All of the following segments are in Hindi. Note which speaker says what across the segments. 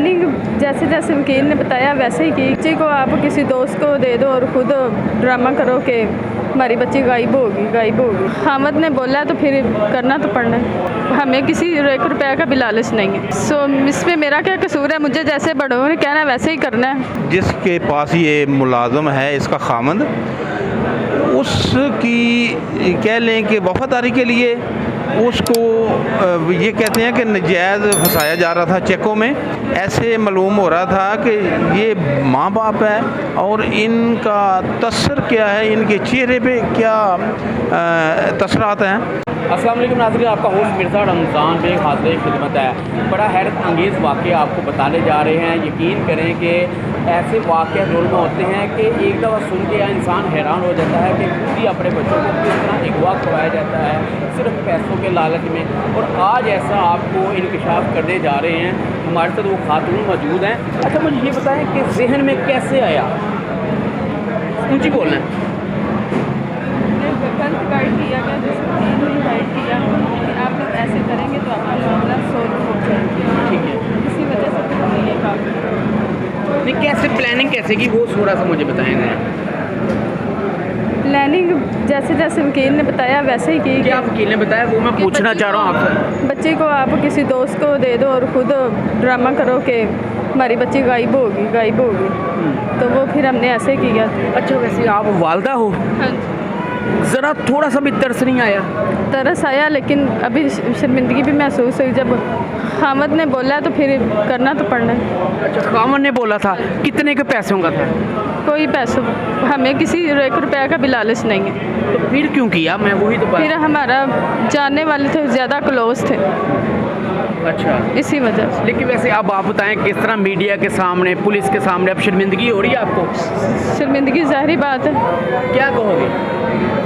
Speaker 1: प्लानिंग जैसे जैसे वकील ने बताया वैसे ही की। बच्ची को आप किसी दोस्त को दे दो और ख़ुद ड्रामा करो कि हमारी बच्ची गायब होगी। हामिद ने बोला तो फिर करना तो पड़ना है। हमें किसी 1 रुपये का भी लालच नहीं है। सो इसमें मेरा क्या कसूर है? मुझे जैसे बड़ों ने कहना है वैसे ही करना है।
Speaker 2: जिसके पास ये मुलाजम है, इसका खामंद, उसकी कह लें कि वफादारी के लिए उसको ये कहते हैं कि नजायज़ फंसाया जा रहा था चेकों में। ऐसे मालूम हो रहा था कि ये माँ बाप है और इनका तसर क्या है, इनके चेहरे पे क्या तसरात हैं।
Speaker 3: अस्सलाम वालेकुम नाज़रीन, आपका होस्ट मिर्ज़ा रमज़ान बेग हाज़िर खिदमत है। बड़ा हैरत अंगेज़ वाक़या आपको बताने जा रहे हैं। यकीन करें कि ऐसे वाक़या रोल में होते हैं कि एक दफ़ा सुन के इंसान हैरान हो जाता है कि खुद ही अपने बच्चों को किस तरह अगवा करवाया जाता है सिर्फ पैसों के लालच में। और आज ऐसा आपको इंकशाफ करने जा रहे हैं। हमारे साथ वो खातून मौजूद हैं। अच्छा, मुझे ये बताएं कि जहन में कैसे आया? ऊँची बोलना है।
Speaker 1: गलत गाइड किया गया, जिसको गाइड किया कि आप लोग ऐसे करेंगे तो आपका मामला सोल्व हो जाएगा।
Speaker 3: ठीक है,
Speaker 1: इसी वजह से फिर हमने ये काम किया।
Speaker 3: नहीं, कैसे प्लानिंग कैसे की वो थोड़ा सा मुझे बताएंगे।
Speaker 1: प्लानिंग जैसे जैसे वकील ने बताया वैसे ही की।
Speaker 3: क्या वकील ने बताया वो मैं पूछना चाह रहा हूँ आपसे।
Speaker 1: बच्ची को आप किसी दोस्त को दे दो और ख़ुद ड्रामा करो कि हमारी बच्ची गायब होगी। तो वो फिर हमने ऐसे किया।
Speaker 3: अच्छा, वैसे आप वालदा हो?
Speaker 1: हाँ,
Speaker 3: ज़रा थोड़ा सा भी तरस नहीं आया?
Speaker 1: तरस आया, लेकिन अभी शर्मिंदगी भी महसूस हुई। जब हामिद ने बोला तो फिर करना तो पड़ना है।
Speaker 3: अच्छा, खामन ने बोला था। कितने के पैसों का था?
Speaker 1: कोई पैसों, हमें किसी 1 रुपये का भी लालच नहीं है।
Speaker 3: तो फिर क्यों किया? मैं वही तो
Speaker 1: फिर हमारा जानने वाले थे, ज़्यादा क्लोज थे,
Speaker 3: अच्छा,
Speaker 1: इसी वजह से।
Speaker 3: लेकिन वैसे अब आप बताएं किस तरह मीडिया के सामने, पुलिस के सामने अब शर्मिंदगी हो रही है आपको?
Speaker 1: शर्मिंदगी ज़ाहिर बात है।
Speaker 3: क्या कहोगे?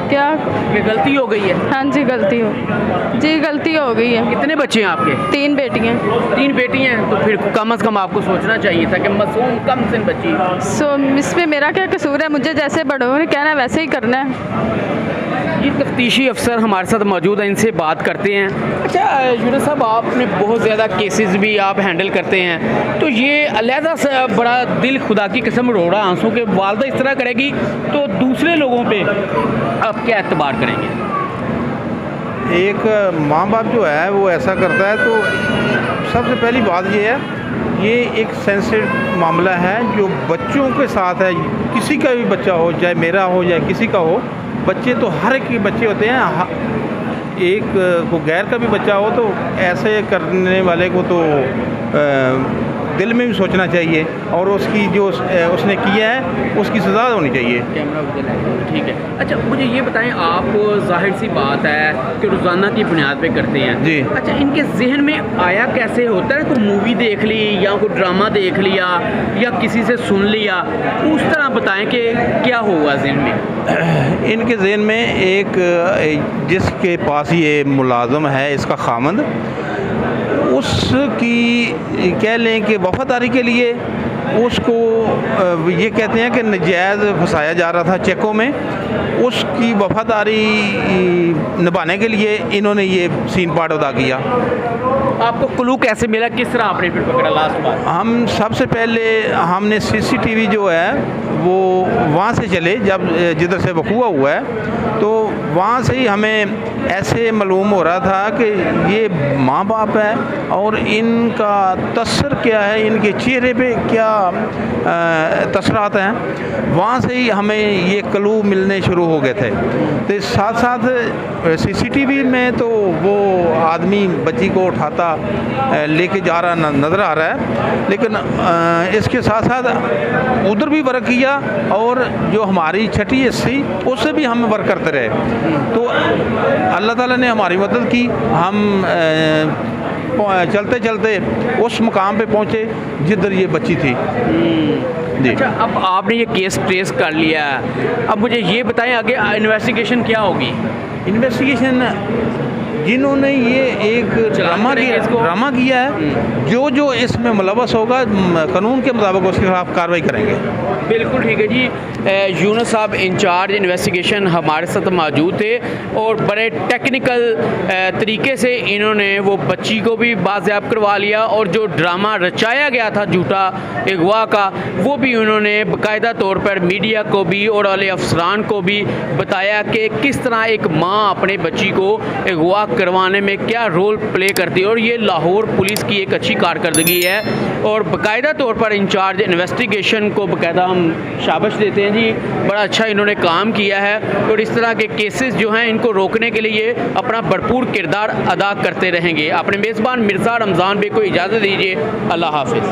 Speaker 1: क्या
Speaker 3: कि गलती हो गई है?
Speaker 1: हाँ जी, गलती हो गई है।
Speaker 3: कितने बच्चे हैं आपके?
Speaker 1: 3 बेटियाँ।
Speaker 3: 3 बेटी हैं, तो फिर कम से कम आपको सोचना चाहिए था कि मासूम कम से बच्ची।
Speaker 1: सो इसमें मेरा क्या कसूर है? मुझे जैसे बड़ों ने कहना है वैसे ही करना है।
Speaker 3: ये तफ्तीशी अफसर हमारे साथ मौजूद हैं, इनसे बात करते हैं। अच्छा यूनुस साहब, आपने बहुत ज़्यादा केसेस भी आप हैंडल करते हैं, तो ये अलहदा सा बड़ा दिल खुदा की कसम रो रहा आंसू के वालदा इस तरह करेगी तो दूसरे लोगों पे आप क्या एतबार करेंगे?
Speaker 2: एक माँ बाप जो है वो ऐसा करता है तो सबसे पहली बात ये है, ये एक सेंसिटिव मामला है जो बच्चों के साथ है। किसी का भी बच्चा हो, चाहे मेरा हो या किसी का हो, बच्चे तो हर एक के बच्चे होते हैं। एक को गैर का भी बच्चा हो तो ऐसे करने वाले को तो दिल में भी सोचना चाहिए और उसकी जो उसने किया है उसकी सज़ा होनी चाहिए।
Speaker 3: कैमरा ठीक है। अच्छा, मुझे ये बताएं, आप जाहिर सी बात है कि रोज़ाना की बुनियाद पे करते हैं
Speaker 2: जी।
Speaker 3: अच्छा, इनके जहन में आया कैसे? होता है कोई मूवी देख ली या कोई ड्रामा देख लिया या किसी से सुन लिया, उस तरह बताएं कि क्या होगा जहन में?
Speaker 2: इनके जहन में एक जिसके पास ये मुलाजम है, इसका खामंद, उसकी कह लें कि वफादारी के लिए उसको ये कहते हैं कि नजायज़ फंसाया जा रहा था चेकों में। उसकी वफादारी निभाने के लिए इन्होंने ये सीन पार्ट अदा किया।
Speaker 3: आपको क्लू कैसे मिला? किस तरह आपने फिर पकड़ा? लास्ट बार
Speaker 2: हम सबसे पहले हमने CCTV जो है वो वहाँ से चले, जब जिधर से वक़ूआ हुआ है तो वहाँ से ही हमें ऐसे मालूम हो रहा था कि ये माँ बाप है और इनका तसर क्या है, इनके चेहरे पे क्या तसरात हैं। वहाँ से ही हमें ये क्लू मिलने शुरू हो गए थे। तो साथ साथ CCTV में तो वो आदमी बच्ची को उठाता लेके जा रहा नज़र आ रहा है, लेकिन इसके साथ साथ उधर भी वर्क किया और जो हमारी छठी हिस्सी उससे भी हम वर्क करते रहे। तो अल्लाह ताला ने हमारी मदद की। हम चलते चलते उस मुकाम पे पहुँचे जिधर ये बच्ची थी जी।
Speaker 3: अच्छा, अब आपने ये केस ट्रेस कर लिया, अब मुझे ये बताएं आगे इन्वेस्टिगेशन क्या होगी?
Speaker 2: इन्वेस्टिगेशन जिन्होंने ये एक ड्रामा किया है, जो इसमें मुलवस होगा कानून के मुताबिक उसके खिलाफ कार्रवाई करेंगे।
Speaker 3: बिल्कुल ठीक है जी। यूनुस साहब इंचार्ज इन्वेस्टिगेशन हमारे साथ मौजूद थे और बड़े टेक्निकल तरीके से इन्होंने वो बच्ची को भी बाज़याब करवा लिया और जो ड्रामा रचाया गया था झूठा अगवा का, वो भी उन्होंने बाकायदा तौर पर मीडिया को भी और वाले अफसरान को भी बताया कि किस तरह एक माँ अपने बच्ची को अगवा करवाने में क्या रोल प्ले करती है। और ये लाहौर पुलिस की एक अच्छी कारकर्दगी है और बाकायदा तौर पर इंचार्ज इन्वेस्टिगेशन को बाकायदा हम शाबाश देते हैं जी, बड़ा अच्छा इन्होंने काम किया है और इस तरह के केसेस जो हैं इनको रोकने के लिए अपना भरपूर किरदार अदा करते रहेंगे। अपने मेज़बान मिर्ज़ा रमज़ान बे को इजाज़त दीजिए। अल्लाह हाफ़िज़।